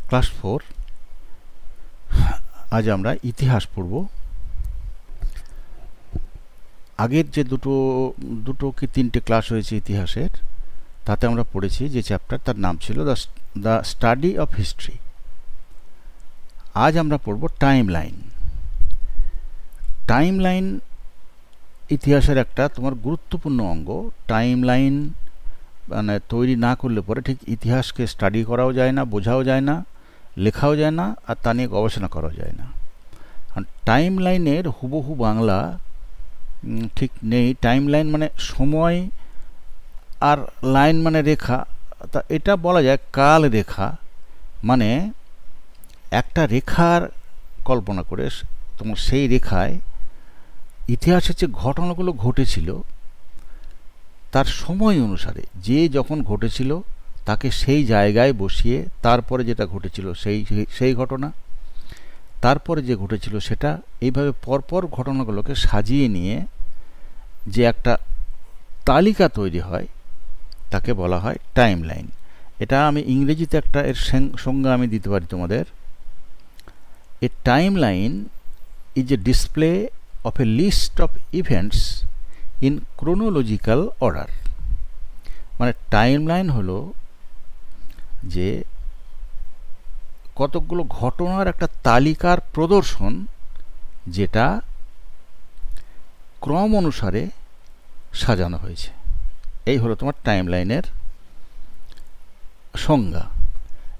Class 4। আজ আমরা ইতিহাস পড়ব। আগের যে দুটো কি তিনটে ক্লাস হয়েছে ইতিহাসের, তাতে আমরা পড়েছি যে চ্যাপ্টার, তার নাম ছিল দ্য স্টাডি অফ হিস্ট্রি। আজ আমরা পড়ব টাইম লাইন। টাইম লাইন ইতিহাসের একটা তোমার গুরুত্বপূর্ণ অঙ্গ। টাইম লাইন মানে তৈরি না করলে পরে ঠিক ইতিহাসকে স্টাডি করাও যায় না, বোঝাও যায় না, লেখাও যায় না, আর তা নিয়ে গবেষণা করাও যায় না। টাইম লাইনের হুবহু বাংলা ঠিক নেই। টাইম লাইন মানে সময়, আর লাইন মানে রেখা। তা এটা বলা যায় কাল রেখা। মানে একটা রেখার কল্পনা করে তোমার সেই রেখায় ইতিহাসের যে ঘটনাগুলো ঘটেছিল তার সময় অনুসারে, যে যখন ঘটেছিল তাকে সেই জায়গায় বসিয়ে তারপরে যেটা ঘটেছিল সেই ঘটনা, তারপরে যে ঘটেছিল সেটা, এইভাবে পরপর ঘটনাগুলোকে সাজিয়ে নিয়ে যে একটা তালিকা তৈরি হয় তাকে বলা হয় টাইম লাইন। এটা আমি ইংরেজিতে একটা এর সংজ্ঞা আমি দিতে পারি তোমাদের। এ time line is a display of a list of events in chronological order। মানে টাইমলাইন হলো যে কতকগুলো ঘটনার একটা তালিকার প্রদর্শন, যেটা ক্রম অনুসারে সাজানো হয়েছে। এই হলো তোমার টাইমলাইনের সংজ্ঞা।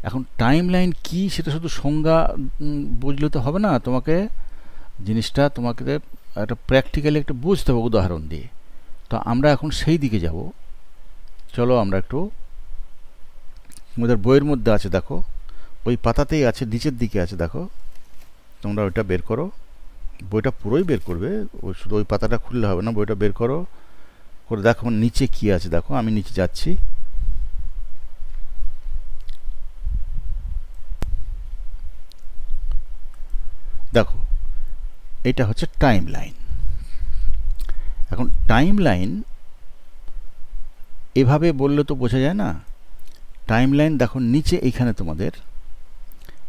এখন টাইমলাইন কি সেটা শুধু সংজ্ঞা বুঝলে তো হবে না, জিনিসটা তোমাকে একটা প্র্যাকটিক্যালি একটা বুঝতে হবে উদাহরণ দিয়ে। তো আমরা এখন সেই দিকে যাব। চলো আমরা একটু, আমাদের বইয়ের মধ্যে আছে, দেখো ওই পাতাতেই আছে, নিচের দিকে আছে, দেখো তোমরা ওইটা বের করো। বইটা পুরোই বের করবে, শুধু ওই পাতাটা খুললে হবে না, বইটা বের করো করে দেখো নিচে কি আছে। দেখো আমি নিচে যাচ্ছি। দেখো এটা হচ্ছে টাইম লাইন। এখন টাইম লাইন এভাবে বললে তো বোঝা যায় না। টাইম লাইন দেখো নিচে এইখানে তোমাদের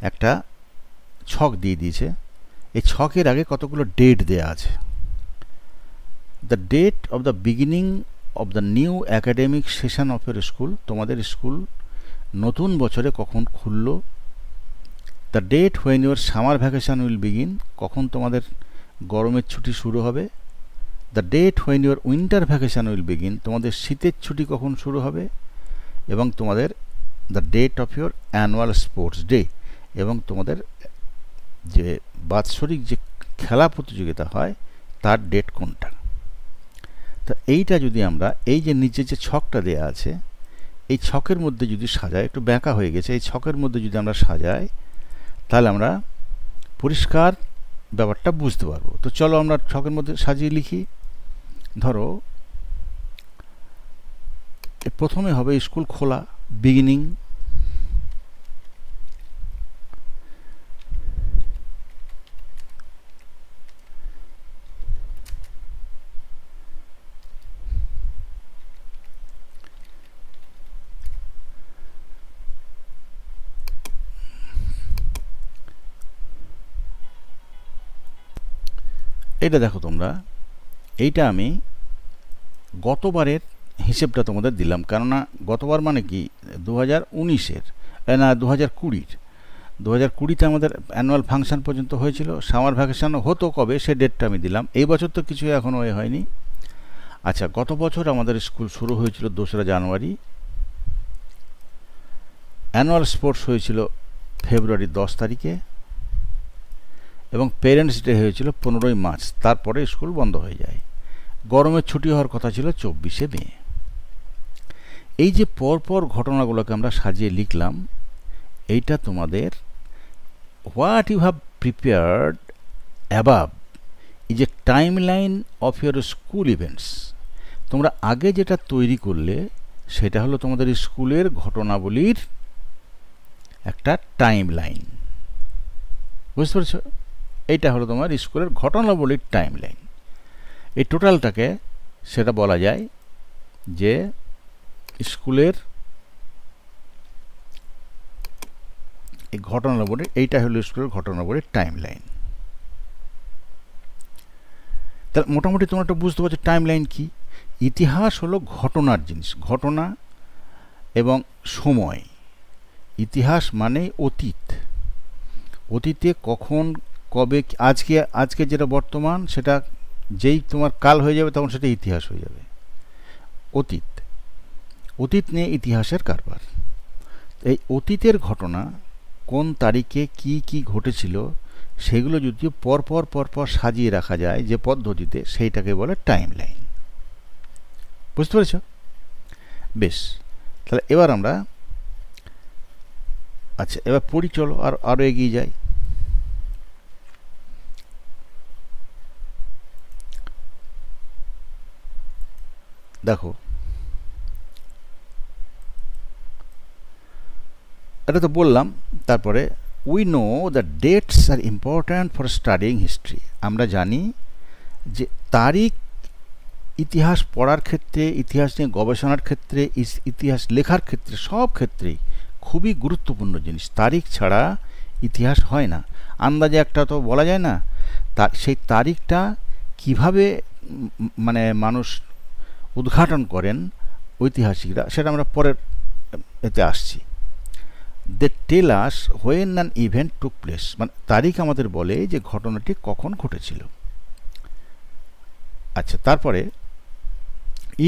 একটা ছক দিয়ে দিয়েছে। এই ছকের আগে কতগুলো ডেট দেয়া আছে। The date of the beginning of the new academic session of your school, তোমাদের স্কুল নতুন বছরে কখন খুললো। The date when your summer vacation will begin, কখন তোমাদের গরমের ছুটি শুরু হবে। The date when your winter vacation will begin, তোমাদের শীতের ছুটি কখন শুরু হবে। এবং তোমাদের the date of your annual sports day, এবং তোমাদের যে বাৎসরিক যে খেলা প্রতিযোগিতা হয় তার ডেট কোনটা। তো এইটা যদি আমরা এই যে নিচে যে ছকটা দেয়া আছে, এই ছকের মধ্যে যদি সাজাই, একটু ব্যাঁকা হয়ে গেছে, এই ছকের মধ্যে যদি আমরা সাজাই তাহলে আমরা পরিষ্কার ব্যাপারটা বুঝতে পারবো। তো চলো আমরা ছকের মধ্যে সাজিয়ে লিখি। ধরো প্রথমে হবে স্কুল খোলা, বিগিনিং। এটা দেখো তোমরা, এইটা আমি গতবারের হিসেবটা তোমাদের দিলাম, কেননা গতবার মানে কি 2019-এর, না 2020-র। 2020-তে আমাদের অ্যানুয়াল ফাংশন পর্যন্ত হয়েছিল, সামার ভ্যাকেশনও হতো কবে সে ডেটটা আমি দিলাম। এই বছর তো কিছু এখনও হয়নি। আচ্ছা, গত বছর আমাদের স্কুল শুরু হয়েছিল 2রা জানুয়ারি, অ্যানুয়াল স্পোর্টস হয়েছিল ফেব্রুয়ারি 10 তারিখে, এবং পেরেন্টস ডে হয়েছিল 15ই মার্চ। তারপরে স্কুল বন্ধ হয়ে যায়। গরমের ছুটি হওয়ার কথা ছিল 24শে মে। এই যে পরপর ঘটনাগুলোকে আমরা সাজিয়ে লিখলাম, এইটা তোমাদের what you have prepared above is a time line of your school events. তোমরা আগে যেটা তৈরি করলে সেটা হলো তোমাদের স্কুলের ঘটনাবলীর একটা টাইম লাইন। বুঝতে পারছো? এইটা হলো তোমার স্কুলের ঘটনাবলীর টাইম লাইন। এই টোটালটাকে সেটা বলা যায় যে স্কুলের এই ঘটনাবলী, এইটা হলো স্কুলের ঘটনাবলীর টাইম লাইন। তাহলে মোটামুটি তোমরা একটা বুঝতে পারছো টাইম লাইন কী। ইতিহাস হলো ঘটনার জিনিস, ঘটনা এবং সময়। ইতিহাস মানে অতীত, অতীতে কখন কবে, আজকে যেটা বর্তমান সেটা যেই তোমার কাল হয়ে যাবে তখন সেটা ইতিহাস হয়ে যাবে। অতীত, অতীত নিয়ে ইতিহাসের কারবার। এই অতীতের ঘটনা কোন তারিখে কি কি ঘটেছিল সেগুলো যদি পরপর সাজিয়ে রাখা যায় যে পদ্ধতিতে, সেইটাকে বলে টাইম লাইন। বুঝতে পেরেছ? বেশ, তাহলে এবার আমরা এবার পড়ি, চলো আরও এগিয়ে যাই। দেখো, এটা তো বললাম। তারপরে we know the dates are important for studying history. আমরা জানি যে তারিখ ইতিহাস পড়ার ক্ষেত্রে, ইতিহাস নিয়ে গবেষণার ক্ষেত্রে, ইতিহাস লেখার ক্ষেত্রে, সব ক্ষেত্রেই খুবই গুরুত্বপূর্ণ জিনিস। তারিখ ছাড়া ইতিহাস হয় না। আন্দাজে একটা তো বলা যায় না। সেই তারিখটা কিভাবে মানে মানুষ উদ্ঘাটন করেন ঐতিহাসিকরা, সেটা আমরা পরের এতে আসছি। They tell us when an event took place, মানে তারিখ আমাদের বলে যে ঘটনাটি কখন ঘটেছিল। আচ্ছা, তারপরে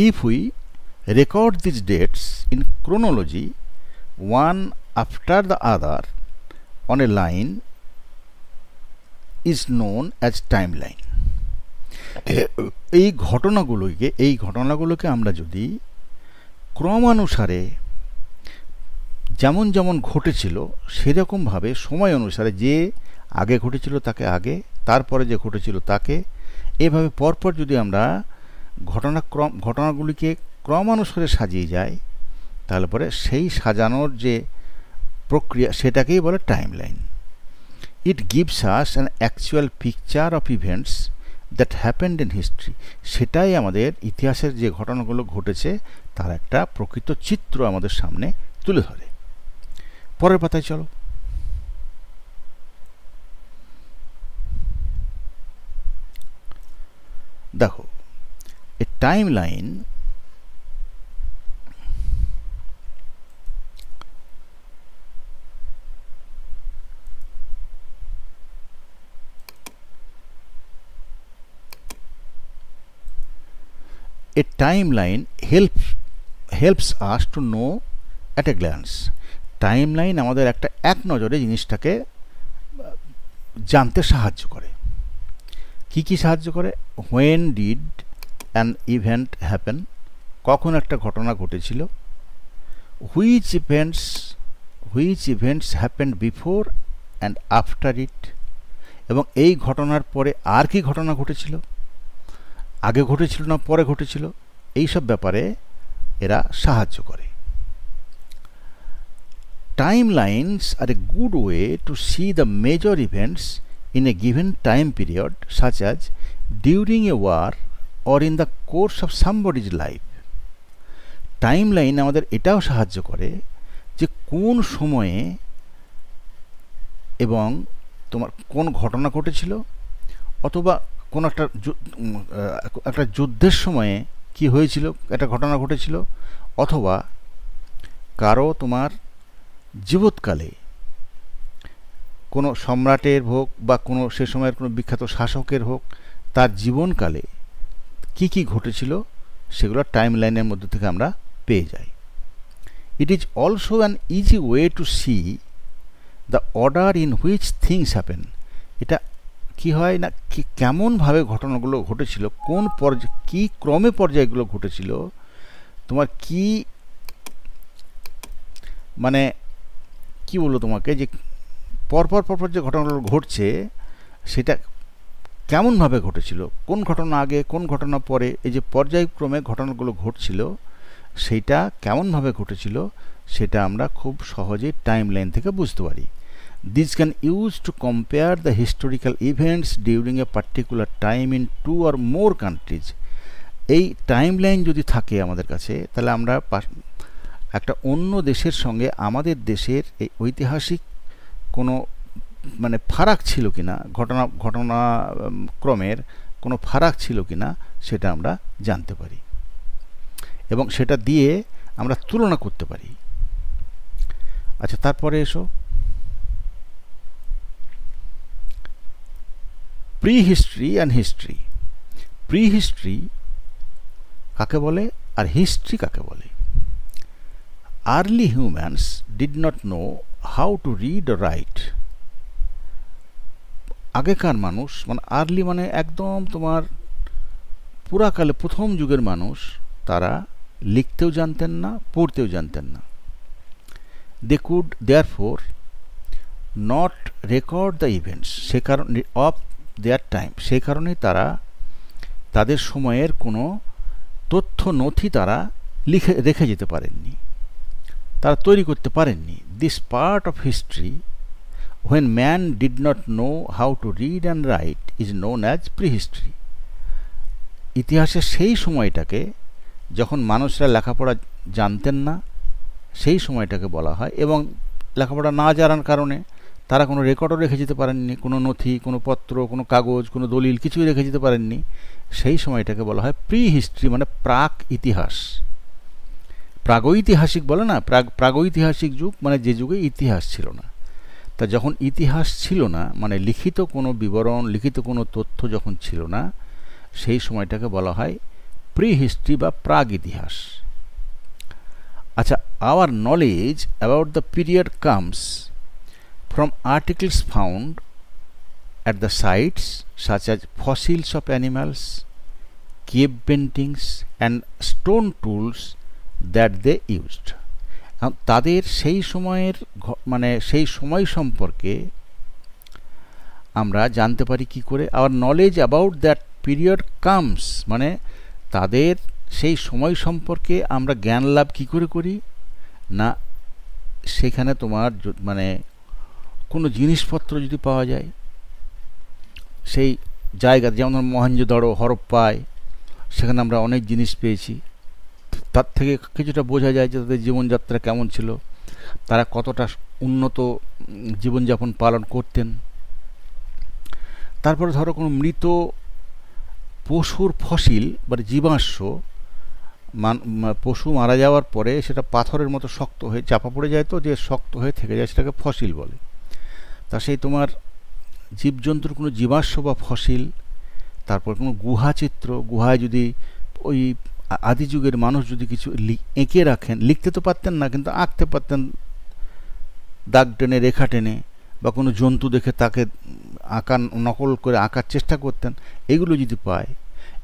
if we record this dates in chronology one after the other on a line is known as time line. এই ঘটনাগুলোকে আমরা যদি ক্রমানুসারে যেমন যেমন ঘটেছিল সেরকমভাবে সময় অনুসারে, যে আগে ঘটেছিল তাকে আগে, তারপরে যে ঘটেছিল তাকে, এভাবে পরপর যদি আমরা ঘটনাগুলিকে ক্রমানুসারে সাজিয়ে যাই, তাহলে পরে সেই সাজানোর যে প্রক্রিয়া সেটাকেই বলে time line. It gives us an actual picture of events that happened in history. সেটাই আমাদের ইতিহাসের যে ঘটনাগুলো ঘটেছে তার একটা প্রকৃত চিত্র আমাদের সামনে তুলে ধরে। পরের পাতায় চলো। দেখো, এ time line helps us to know at a glance. Time line আমাদের একটা এক নজরে জিনিসটাকে জানতে সাহায্য করে। কি কি সাহায্য করে? When did an event happen, কখন একটা ঘটনা ঘটেছিল। Which events happened before and after it, এবং এই ঘটনার পরে আর কি ঘটনা ঘটেছিল, আগে ঘটেছিল না পরে ঘটেছিল, এইসব ব্যাপারে এরা সাহায্য করে। Timelines are a good way to see the major events in a given time period, such as during a war or in the course of somebody's life. Timeline আমাদের এটাও সাহায্য করে যে কোন সময়ে এবং তোমার কোন ঘটনা ঘটেছিল, অথবা কোন একটা যুদ্ধের সময়ে কি হয়েছিল, একটা ঘটনা ঘটেছিল, অথবা কারো তোমার জীবৎকালে কোনো সম্রাটের হোক বা কোনো সে সময়ের কোনো বিখ্যাত শাসকের হোক, তার জীবনকালে কি কি ঘটেছিল সেগুলো টাইম লাইনের মধ্যে থেকে আমরা পেয়ে যাই। It is also an easy way to C the order in which things happen. এটা কি হয় না, কেমনভাবে ঘটনাগুলো ঘটেছিল, কোন কী ক্রমে পর্যায়গুলো ঘটেছিল, তোমার কি মানে কি বলবো তোমাকে, যে পরপর যে ঘটনাগুলো ঘটছে সেটা কেমনভাবে ঘটেছিল, কোন ঘটনা আগে কোন ঘটনা পরে, এই যে পর্যায়ক্রমে ঘটনাগুলো ঘটছিল সেইটা কেমনভাবে ঘটেছিল সেটা আমরা খুব সহজেই টাইম লাইন থেকে বুঝতে পারি। This can use to compare the historical events during a particular time in 2 or more countries. এই টাইম লাইন যদি থাকে আমাদের কাছে, তাহলে আমরা একটা অন্য দেশের সঙ্গে আমাদের দেশের এই ঐতিহাসিক কোনো মানে ফারাক ছিল কিনা, ঘটনাক্রমের কোনো ফারাক ছিল কিনা সেটা আমরা জানতে পারি এবং সেটা দিয়ে আমরা তুলনা করতে পারি। আচ্ছা, তারপরে এসো pre history and history. Pre history কাকে বলে আর হিস্ট্রি কাকে বলে? Early humans did not know how to read or right. আগেকার মানুষ মানে আর্লি মানে একদম তোমার পুরাকালে প্রথম যুগের মানুষ, তারা লিখতেও জানতেন না, পড়তেও জানতেন না। They could therefore not record the events, সে কারণে অফ দেয়ার টাইম, সেই কারণেই তারা তাদের সময়ের কোনো তথ্য নথি তারা রেখে যেতে পারেননি, তারা তৈরি করতে পারেননি। This part of history when man did not know how to read and write is known as prehistory. ইতিহাসের সেই সময়টাকে, যখন মানুষরা লেখাপড়া জানতেন না, সেই সময়টাকে বলা হয়, এবং লেখাপড়া না জানার কারণে তারা কোনো রেকর্ডও রেখে যেতে পারেননি, কোনো নথি, কোনো পত্র, কোনো কাগজ, কোনো দলিল কিছুই রেখে যেতে পারেননি, সেই সময়টাকে বলা হয় প্রি হিস্ট্রি, মানে প্রাক ইতিহাস। প্রাগৈতিহাসিক বলে না, প্রাগৈতিহাসিক যুগ মানে যে যুগে ইতিহাস ছিল না। তা যখন ইতিহাস ছিল না, মানে লিখিত কোনো বিবরণ, লিখিত কোনো তথ্য যখন ছিল না, সেই সময়টাকে বলা হয় প্রি হিস্ট্রি বা প্রাগ ইতিহাস। আচ্ছা, our knowledge about the period comes from articles found at the sites such as fossils of animals, cave paintings and stone tools that they used. তাদের সেই সময়ের মানে সেই সময় সম্পর্কে আমরা জানতে পারি কি করে? Hour knowledge about that period comes, মানে তাদের সেই সময় সম্পর্কে আমরা জ্ঞান লাভ কি করে করি না, সেখানে তোমার মানে কোনো জিনিসপত্র যদি পাওয়া যায় সেই জায়গা, যেমন মহেঞ্জোদারো, হরপ্পায়, সেখানে আমরা অনেক জিনিস পেয়েছি, তার থেকে কিছুটা বোঝা যায় যে তাদের জীবনযাত্রা কেমন ছিল, তারা কতটা উন্নত জীবনযাপন পালন করতেন। তারপরে ধরো কোনো মৃত পশুর ফসিল মানে জীবাশ্ম, পশু মারা যাওয়ার পরে সেটা পাথরের মতো শক্ত হয়ে চাপা পড়ে যায়, তো যে শক্ত হয়ে থেকে যায় সেটাকে ফসিল বলে। তা সেই তোমার জীবজন্তুর কোনো জীবাশ্ম বা ফসিল, তারপর কোনো গুহাচিত্র, গুহায় যদি ওই আদি যুগের মানুষ যদি কিছু এঁকে রাখেন, লিখতে তো পারতেন না কিন্তু আঁকতে পারতেন, দাগ টেনে, রেখা টেনে, বা কোনো জন্তু দেখে তাকে নকল করে আঁকার চেষ্টা করতেন, এগুলো যদি পায়,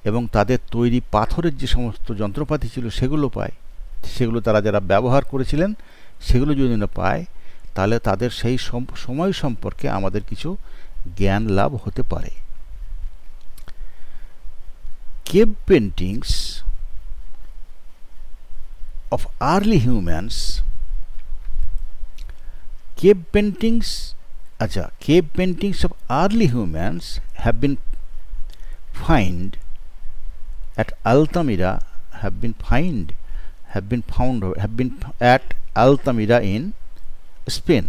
এবং তাদের তৈরি পাথরের যে সমস্ত যন্ত্রপাতি ছিল সেগুলো পায়, সেগুলো তারা যারা ব্যবহার করেছিলেন সেগুলো যদি না পায়, তাহলে তাদের সেই সময় সম্পর্কে আমাদের কিছু জ্ঞান লাভ হতে পারে। Cave paintings of early humans, cave paintings of early humans have been found at Altamira at Altamira in Spain.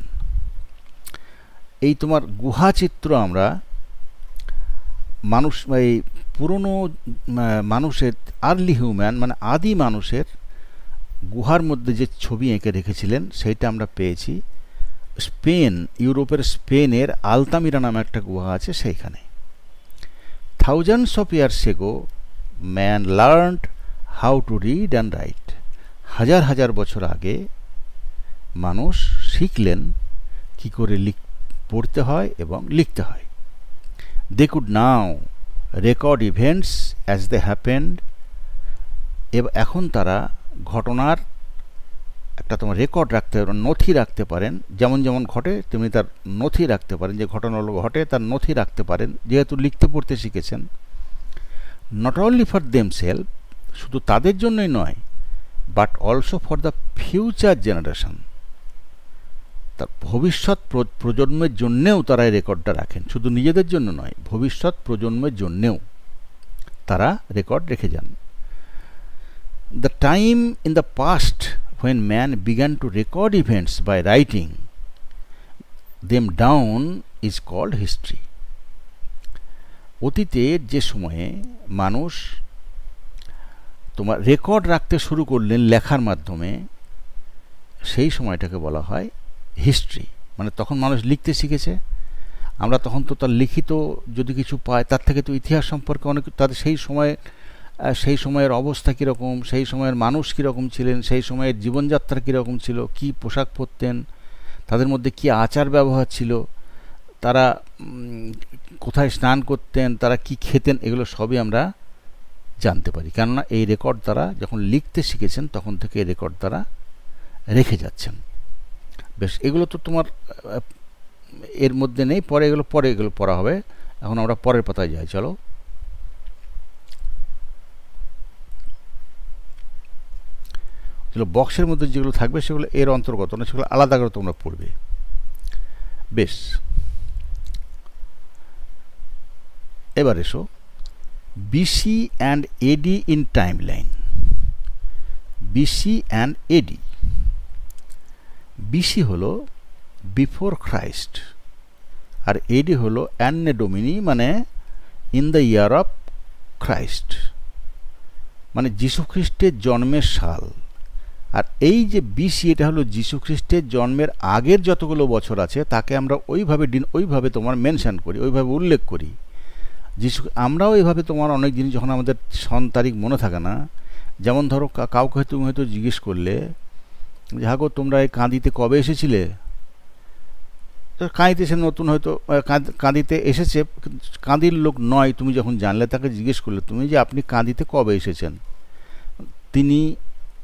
এই তোমার গুহাচিত্র আমরা মানুষ, এই পুরনো মানুষের, আর্লি হিউম্যান মানে আদি মানুষের গুহার মধ্যে যে ছবি এঁকে রেখেছিলেন সেইটা আমরা পেয়েছি স্পেন, ইউরোপের স্পেনের আলতামিরা নামে একটা গুহা আছে সেইখানে। Thousands of years ago man learned how to read and right. হাজার হাজার বছর আগে মানুষ শিখলেন কি করে পড়তে হয় এবং লিখতে হয়। They could now record events as they happened. এখন তারা ঘটনার একটা তোমার রেকর্ড রাখতে পারেন, নথি রাখতে পারেন, যেমন যেমন ঘটে তেমনি তার নথি রাখতে পারেন, যে ঘটনাগুলো ঘটে তার নথি রাখতে পারেন, যেহেতু লিখতে পড়তে শিখেছেন। নট অনলি ফর দেমসেলফ, শুধু তাদের জন্যই নয়, but also for the future generation, তার ভবিষ্যৎ প্রজন্মের জন্যেও তারা এই রেকর্ডটা রাখেন, শুধু নিজেদের জন্য নয়, ভবিষ্যৎ প্রজন্মের জন্যেও তারা রেকর্ড রেখে যান। The time in the past when man began to record events by writing, them down is called history. অতীতের যে সময়ে মানুষ তোমার রেকর্ড রাখতে শুরু করলেন লেখার মাধ্যমে, সেই সময়টাকে বলা হয় হিস্ট্রি। মানে তখন মানুষ লিখতে শিখেছে, আমরা তখন তো তার লিখিত যদি কিছু পাই তার থেকে তো ইতিহাস সম্পর্কে অনেক, তাদের সেই সময়ের অবস্থা কীরকম, সেই সময়ের মানুষ কীরকম ছিলেন, সেই সময়ের জীবনযাত্রা কীরকম ছিল, কী পোশাক পরতেন, তাদের মধ্যে কী আচার ব্যবহার ছিল, তারা কোথায় স্নান করতেন, তারা কি খেতেন, এগুলো সবই আমরা জানতে পারি। কেননা এই রেকর্ড তারা যখন লিখতে শিখেছেন তখন থেকে এই রেকর্ড তারা রেখে যাচ্ছেন। বেশ, এগুলো তো তোমার এর মধ্যে নেই, পরে এগুলো পড়া হবে। এখন আমরা পরের পাতায় যাই, চলো। বক্সের মধ্যে যেগুলো থাকবে সেগুলো এর অন্তর্গত না, সেগুলো আলাদা করে তোমরা পড়বে। বেশ, এবার এসো BC and AD in time line. BC and AD. BC হলো বিফোর খ্রাইস্ট, আর এডি হলো অ্যান্নে ডোমিনি, মানে in the year of Christ, মানে যীশুখ্রিস্টের জন্মের সাল। আর এই যে বিসি, এটা হলো যীশুখ্রিস্টের জন্মের আগের যতগুলো বছর আছে তাকে আমরা ওইভাবে তোমার মেনশন করি, ওইভাবে উল্লেখ করি। আমরাও এইভাবে তোমার অনেক জিনিস যখন আমাদের সন তারিখ মনে থাকে না, যেমন ধরো কাউকে তুমি হয়তো জিজ্ঞেস করলে যে হ্যাঁ গো তোমরা এই কাঁদিতে কবে এসেছিলে, কাঁদিতে এসে নতুন হয়তো কাঁদিতে এসেছে, কাঁদির লোক নয়, তুমি যখন জানলে তাকে জিজ্ঞেস করলে তুমি যে আপনি কাঁদিতে কবে এসেছেন, তিনি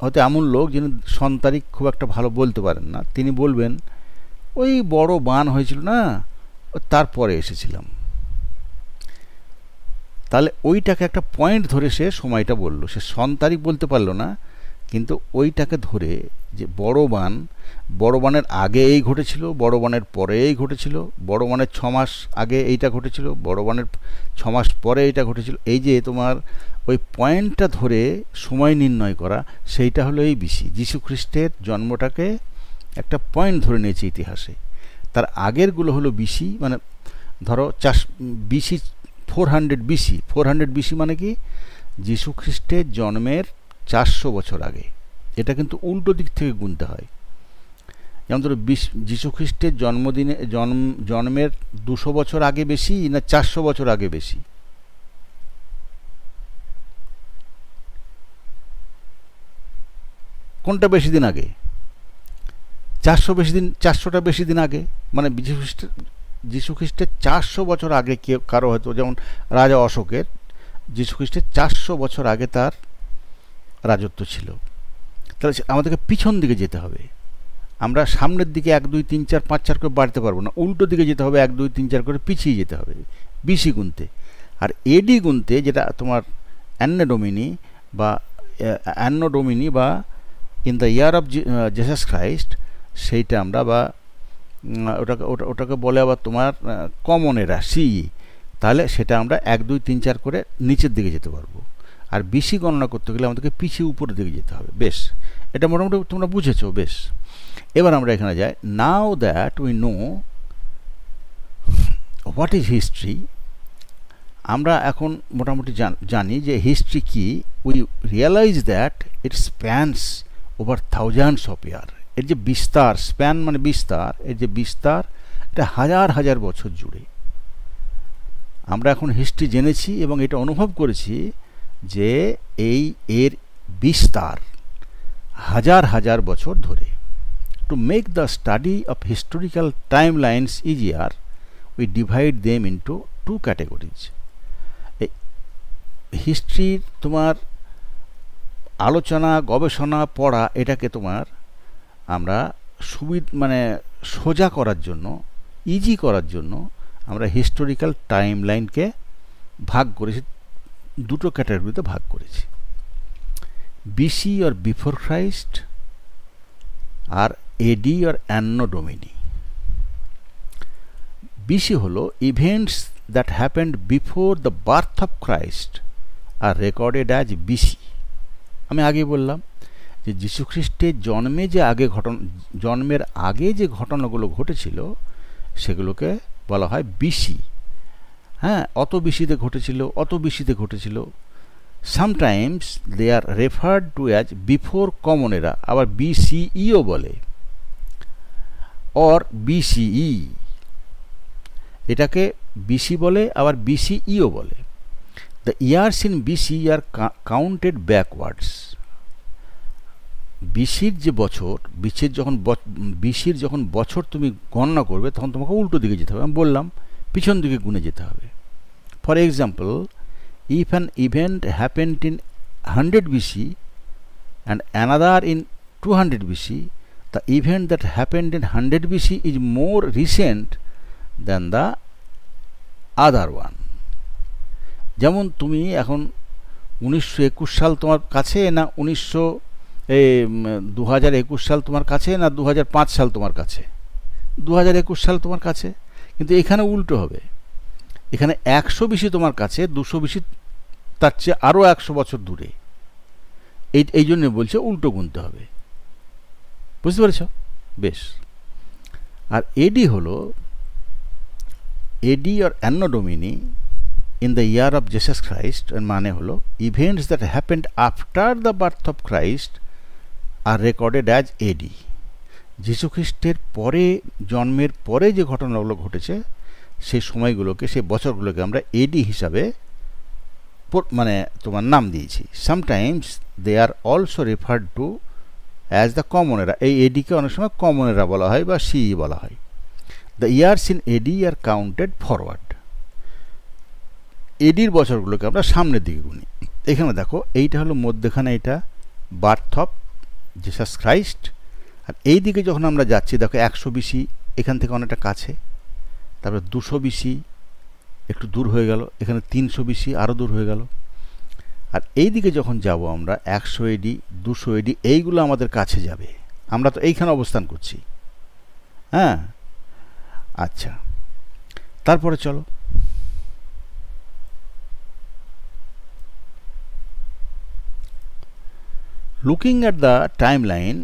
হয়তো এমন লোক যিনি সন তারিখ খুব একটা ভালো বলতে পারেন না, তিনি বলবেন ওই বড় বান হয়েছিল না তারপরে এসেছিলাম। তাহলে ওইটাকে একটা পয়েন্ট ধরে সে সময়টা বলল, সে সন তারিখ বলতে পারলো না, কিন্তু ওইটাকে ধরে যে বড় বানের আগে এই ঘটেছিল, বড় বানের পরে এই ঘটেছিল, বড় বানের 6 মাস আগে এইটা ঘটেছিল, বড় বানের 6 মাস পরে এইটা ঘটেছিল, এই যে তোমার ওই পয়েন্টটা ধরে সময় নির্ণয় করা, সেইটা হলো এই বিসি। যীশুখ্রিস্টের জন্মটাকে একটা পয়েন্ট ধরে নিয়েছে ইতিহাসে। তার আগেরগুলো হলো বিসি, মানে ধরো বিসি 400 বিসি। 400 বিসি মানে কি? যীশুখ্রিস্টের জন্মের 400 বছর আগে। এটা কিন্তু উল্টো দিক থেকে গুনতে হয়। যেমন ধরো যীশুখ্রিস্টের জন্মের 200 বছর আগে বেশি না 400 বছর আগে বেশি? কোনটা বেশি দিন আগে? 400টা বেশি দিন আগে। মানে যীশুখ্রিস্টের 400 বছর আগে কারো হয়তো, যেমন রাজা অশোকের যীশুখ্রিস্টের 400 বছর আগে তার রাজত্ব ছিল। তাহলে আমাদেরকে পিছন দিকে যেতে হবে। আমরা সামনের দিকে 1 2 3 4 5 4 করে বাড়তে পারবো না, উল্টো দিকে যেতে হবে, 1 2 3 4 করে পিছিয়ে যেতে হবে বিসি গুনতে। আর এডি গুনতে, যেটা তোমার অ্যান্নো ডোমিনি বা in the year of Jesus Christ, সেইটা আমরা বা ওটাকে বলে আবার তোমার কমন এরা সিই। তাহলে সেটা আমরা 1 2 3 4 করে নিচের দিকে যেতে পারবো। আর বিসি গণনা করতে গেলে আমাদেরকে পিছিয়ে উপরের দিকে যেতে হবে। বেশ, এটা মোটামুটি তোমরা বুঝেছো। বেশ, এবার আমরা এখানে যাই। Now that we know what is history, আমরা এখন মোটামুটি জানি যে হিস্ট্রি কি। We realize that it spans over thousands of year. এর যে বিস্তার, স্প্যান মানে বিস্তার, এর যে বিস্তার, এটা হাজার হাজার বছর জুড়ে। আমরা এখন হিস্ট্রি জেনেছি এবং এটা অনুভব করেছি যে এর বিস্তার হাজার হাজার বছর ধরে। To make the study of historical time lines easier, we divide them into 2 categories. হিস্ট্রির তোমার আলোচনা, গবেষণা, পড়া, এটাকে তোমার আমরা সোজা করার জন্য, ইজি করার জন্য আমরা হিস্টোরিক্যাল টাইম লাইনকে ভাগ করেছি, 2 ক্যাটাগরিতে ভাগ করেছি। বিসি অর বিফোর খ্রাইস্ট আর AD or anno domini. BC হলো events that happened before the birth of Christ are recorded as BC. আমি আগে বললাম যে যীশুখ্রিস্টের জন্মের আগে যে ঘটনাগুলো ঘটেছিল, সেগুলোকে বলা হয় বিসি। হ্যাঁ, অত বিসিতে ঘটেছিল, অত বিসিতে ঘটেছিল। Sometimes they are referred to as before common era, আবার বিসিইও বলে, অর বিসিই, এটাকে বিসি বলে আবার বিসিইও বলে। The years in BC are counted backwards. বিসির যে বছর, বিসির যখন বছর তুমি গণনা করবে তখন তোমাকে উল্টো দিকে যেতে হবে। আমি বললাম পিছন দিকে গুনে যেতে হবে। For example, if an event happened in 100 BC and another in 200 BC, the event that happened in 100 BC is more recent than the other one. যেমন তুমি এখন 1921 সাল তোমার কাছে না 2021 সাল তোমার কাছে না 2005 সাল তোমার কাছে? 2021 সাল তোমার কাছে, কিন্তু এখানে উল্টো হবে। এখানে 100 BC তোমার কাছে, 200 BC তার চেয়ে আরও 100 বছর দূরে। এই জন্য বলছে উল্টো গুনতে হবে। বুঝতে পেরেছ? বেশ। আর এডি হলো, AD or anno domini in the year of Jesus Christ, এর মানে হলো events that happened after the birth of Christ are recorded as AD. যীশুখ্রিস্টের পরে, জন্মের পরে যে ঘটনাগুলো ঘটেছে সেই সময়গুলোকে, সেই বছরগুলোকে আমরা এডি হিসাবে মানে তোমার নাম দিয়েছি। Sometimes they are also referred to as the common era. এই এডিকে অনেক সময় কমন এরা বলা হয় বা সিই বলা হয়। The years in AD are counted forward. এডির বছরগুলোকে আমরা সামনের দিকে গুনি। এখানে দেখো, এইটা হলো মধ্যখানে, এটা বার্থ অফ জিসাস ক্রাইস্ট। আর এই দিকে যখন আমরা যাচ্ছি দেখো 100 BC এখান থেকে অনেকটা কাছে, তারপরে 200 BC একটু দূর হয়ে গেল, এখানে 300 BC আরও দূর হয়ে গেল। আর এই দিকে যখন যাব আমরা 100 AD 200 AD এইগুলো আমাদের কাছে যাবে। আমরা তো এইখানে অবস্থান করছি। হ্যাঁ, আচ্ছা, তারপরে চলো looking at the timeline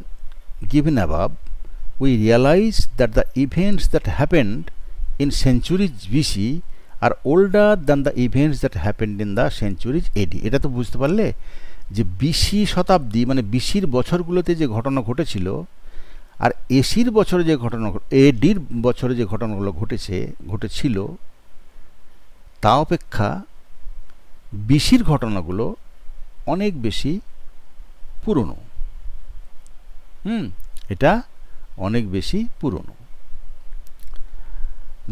given above, we realize that the events that happened in centuries BC are older than the events that happened in the centuries AD. এটা তো বুঝতে পারলে যে বিসি শতাব্দী মানে বিসির বছরগুলোতে যে ঘটনা ঘটেছিল আর এসির বছরে যে ঘটনা, এডির বছরে যে ঘটনাগুলো ঘটেছিল তা অপেক্ষা বিসির ঘটনাগুলো অনেক বেশি পুরনো। এটা অনেক বেশি পুরনো।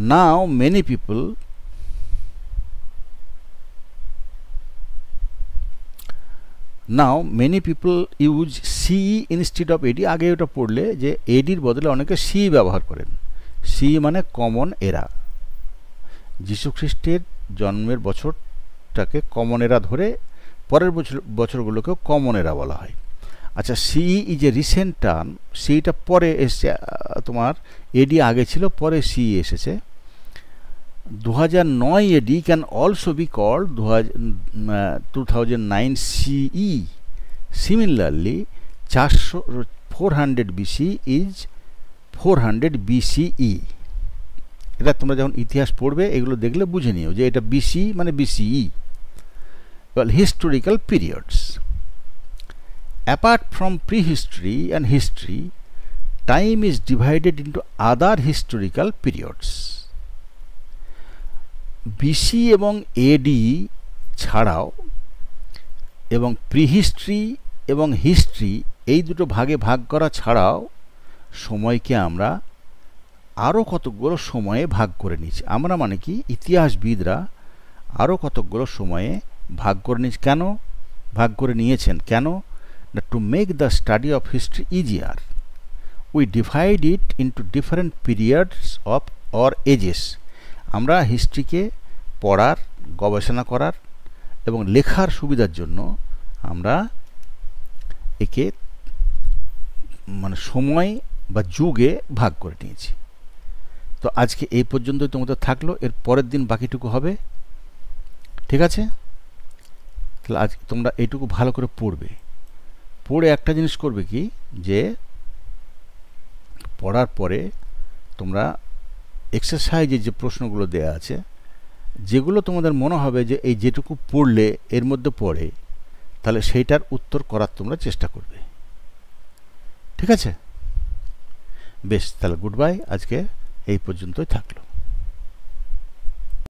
Now many people use CE instead of AD. আগে ওটা পড়লে যে এডির বদলে অনেকে সি ব্যবহার করেন। সি মানে কমন এরা। যীশুখ্রিস্টের জন্মের বছরটাকে কমন এরা ধরে পরের বছরগুলোকেও কমন এরা বলা হয়। আচ্ছা, সিই ইজ এ রিসেন্ট টার্ম। সিটা পরে এসছে, তোমার এডি আগে ছিল, পরে সিই এসেছে। 2009 AD can also be called 2009 CE. Similarly, 400 BC is 400 BCE. এটা তোমরা যখন ইতিহাস পড়বে এগুলো দেখলে বুঝে নিও যে এটা বিসি মানে BCE. Well, historical periods. Apart from prehistory and history, time is divided into other historical periods. BC এবং এডি ছাড়াও এবং প্রিহিস্ট্রি এবং হিস্ট্রি এই দুটো ভাগে ভাগ করা ছাড়াও সময়কে আমরা আরও কতকগুলো সময়ে ভাগ করে নিয়েছি। আমরা মানে কি, ইতিহাসবিদরা আরও কতকগুলো সময়ে ভাগ করে নিয়েছি। কেন ভাগ করে নিয়েছেন? কেন না, to make the study of history easier we divide it into different periods of or ages. আমরা হিস্ট্রিকে পড়ার, গবেষণা করার এবং লেখার সুবিধার জন্য আমরা একে মানে সময় বা যুগে ভাগ করে নিয়েছি। তো আজকে এই পর্যন্তই তোমাদের থাকলো, এর পরের দিন বাকিটুকু হবে। ঠিক আছে? তাহলে আজ তোমরা এইটুকু ভালো করে পড়বে। পড়ে একটা জিনিস করবে কি, যে পড়ার পরে তোমরা এক্সারসাইজে যে প্রশ্নগুলো দেয়া আছে, যেগুলো তোমাদের মনে হবে যে এই যেটুকু পড়লে এর মধ্যে পড়ে, তাহলে সেইটার উত্তর করার তোমরা চেষ্টা করবে। ঠিক আছে? বেশ, তাহলে গুড বাই, আজকে এই পর্যন্তই থাকলো।